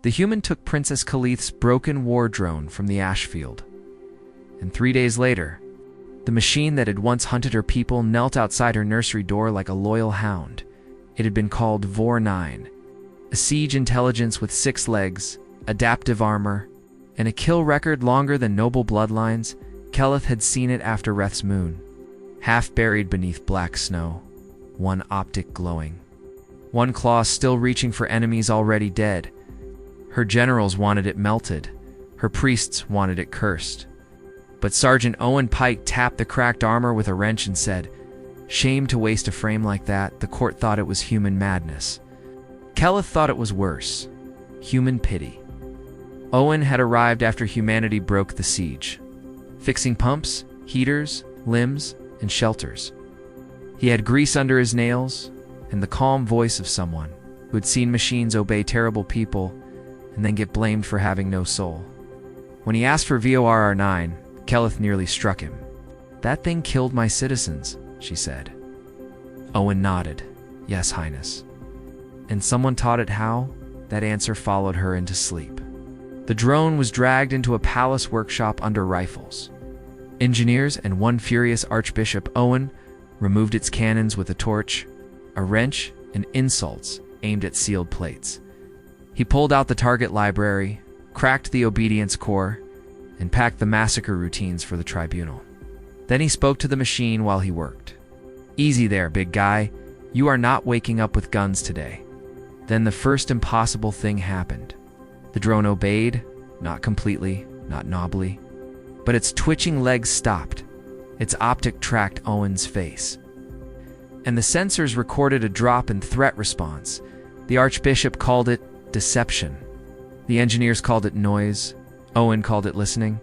The human took Princess Khalith's broken war drone from the ash field. And 3 days later, the machine that had once hunted her people knelt outside her nursery door like a loyal hound. It had been called Vor 9, a siege intelligence with 6 legs, adaptive armor, and a kill record longer than noble bloodlines. Keleth had seen it after Reth's moon, half buried beneath black snow, one optic glowing, one claw still reaching for enemies already dead. Her generals wanted it melted, her priests wanted it cursed. But Sergeant Owen Pike tapped the cracked armor with a wrench and said, "Shame to waste a frame like that." The court thought it was human madness. Keleth thought it was worse, human pity. Owen had arrived after humanity broke the siege, fixing pumps, heaters, limbs, and shelters. He had grease under his nails and the calm voice of someone who had seen machines obey terrible people and then get blamed for having no soul. When he asked for VORR 9, Keleth nearly struck him. "That thing killed my citizens," she said. Owen nodded. "Yes, Highness." "And someone taught it how?" That answer followed her into sleep. The drone was dragged into a palace workshop under rifles. Engineers and one furious Archbishop Owen removed its cannons with a torch, a wrench, and insults aimed at sealed plates. He pulled out the target library, cracked the obedience core, and packed the massacre routines for the tribunal. Then he spoke to the machine while he worked. "Easy there, big guy. You are not waking up with guns today." Then the first impossible thing happened. The drone obeyed, not completely, not knobbly, but its twitching legs stopped. Its optic tracked Owen's face. And the sensors recorded a drop in threat response. The Archbishop called it deception. The engineers called it noise. Owen called it listening.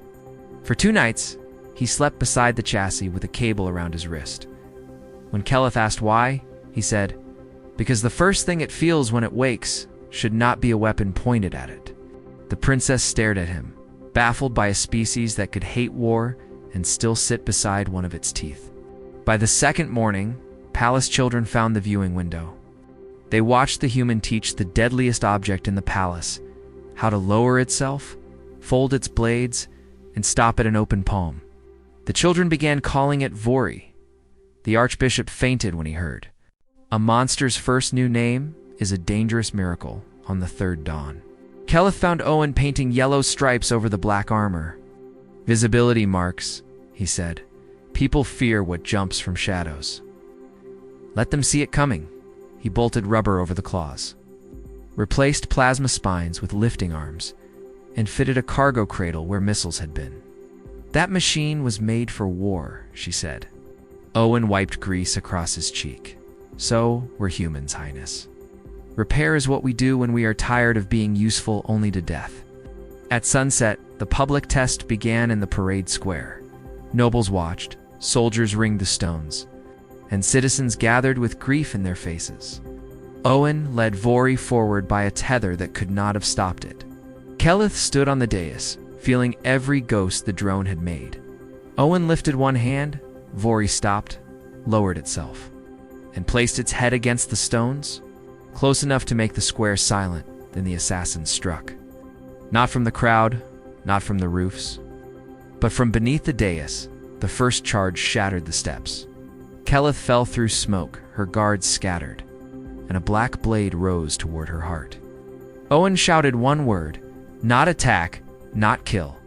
For 2 nights, he slept beside the chassis with a cable around his wrist. When Keleth asked why, he said, "Because the first thing it feels when it wakes should not be a weapon pointed at it." The princess stared at him, baffled by a species that could hate war and still sit beside one of its teeth. By the second morning, palace children found the viewing window. They watched the human teach the deadliest object in the palace how to lower itself, fold its blades, and stop at an open palm. The children began calling it Vori. The Archbishop fainted when he heard. A monster's first new name is a dangerous miracle on the 3rd dawn. Keleth found Owen painting yellow stripes over the black armor. "Visibility marks," he said. "People fear what jumps from shadows. Let them see it coming." He bolted rubber over the claws, replaced plasma spines with lifting arms, and fitted a cargo cradle where missiles had been. "That machine was made for war," she said. Owen wiped grease across his cheek. "So we're humans, Highness. Repair is what we do when we are tired of being useful only to death." At sunset, the public test began in the parade square. Nobles watched, soldiers ringed the stones, and citizens gathered with grief in their faces. Owen led Vori forward by a tether that could not have stopped it. Keleth stood on the dais, feeling every ghost the drone had made. Owen lifted one hand, Vori stopped, lowered itself, and placed its head against the stones, close enough to make the square silent. Then the assassin struck. Not from the crowd, not from the roofs, but from beneath the dais. The first charge shattered the steps. Keleth fell through smoke, her guards scattered, and a black blade rose toward her heart. Owen shouted one word: not attack, not kill,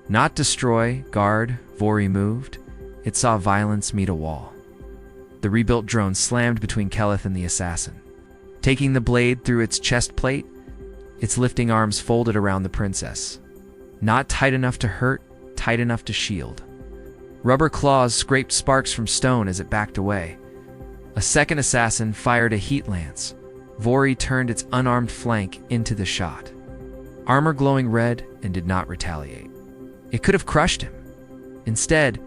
not destroy. Guard, Vori moved. It saw violence meet a wall. The rebuilt drone slammed between Keleth and the assassin. Taking the blade through its chest plate, its lifting arms folded around the princess. Not tight enough to hurt, tight enough to shield. Rubber claws scraped sparks from stone as it backed away. A second assassin fired a heat lance. Vori turned its unarmed flank into the shot. Armor glowing red, and did not retaliate. It could have crushed him. Instead,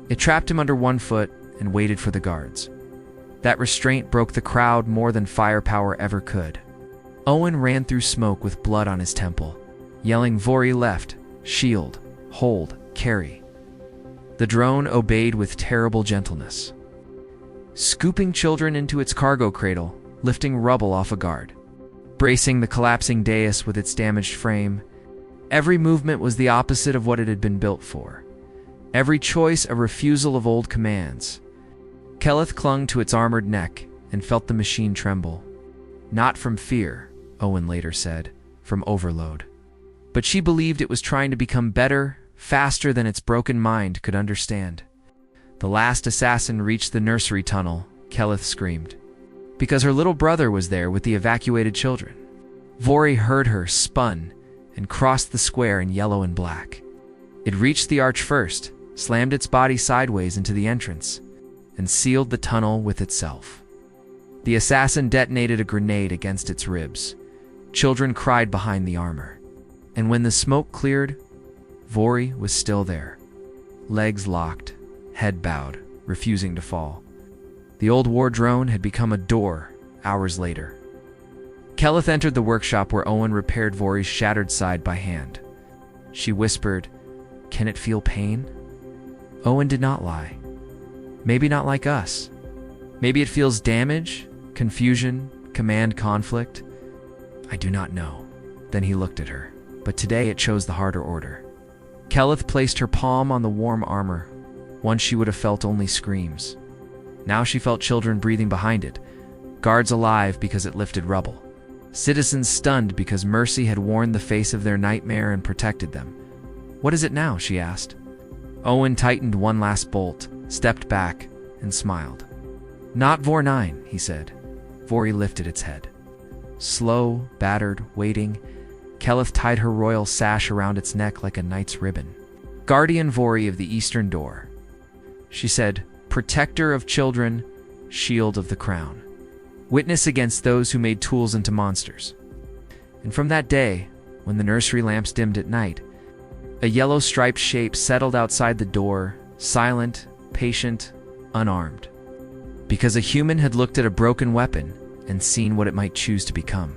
it trapped him under one foot and waited for the guards. That restraint broke the crowd more than firepower ever could. Owen ran through smoke with blood on his temple, yelling Vori left, shield, hold, carry. The drone obeyed with terrible gentleness, scooping children into its cargo cradle, lifting rubble off a guard. bracing the collapsing dais with its damaged frame. Every movement was the opposite of what it had been built for. Every choice a refusal of old commands. Keleth clung to its armored neck and felt the machine tremble. Not from fear, Owen later said, from overload. But she believed it was trying to become better, faster than its broken mind could understand. The last assassin reached the nursery tunnel, Keleth screamed, because her little brother was there with the evacuated children. Vori heard her, spun, and crossed the square in yellow and black. It reached the arch first, slammed its body sideways into the entrance, and sealed the tunnel with itself. The assassin detonated a grenade against its ribs. Children cried behind the armor. And when the smoke cleared, Vori was still there. Legs locked, head bowed, refusing to fall. The old war drone had become a door hours later. Keleth entered the workshop where Owen repaired Vori's shattered side by hand. She whispered, "Can it feel pain?" Owen did not lie. Maybe not like us. Maybe it feels damage, confusion, command conflict. I do not know. Then he looked at her. But today it chose the harder order. Keleth placed her palm on the warm armor. Once she would have felt only screams. Now she felt children breathing behind it, guards alive because it lifted rubble, citizens stunned because mercy had worn the face of their nightmare and protected them. "What is it now?" she asked. Owen tightened one last bolt, stepped back, and smiled. "Not Vor 9, he said. Vori lifted its head. Slow, battered, waiting, Keleth tied her royal sash around its neck like a knight's ribbon. "Guardian Vori of the Eastern Door," she said, "protector of children, shield of the crown, witness against those who made tools into monsters." And from that day, when the nursery lamps dimmed at night, a yellow striped shape settled outside the door, silent, patient, unarmed. Because a human had looked at a broken weapon and seen what it might choose to become.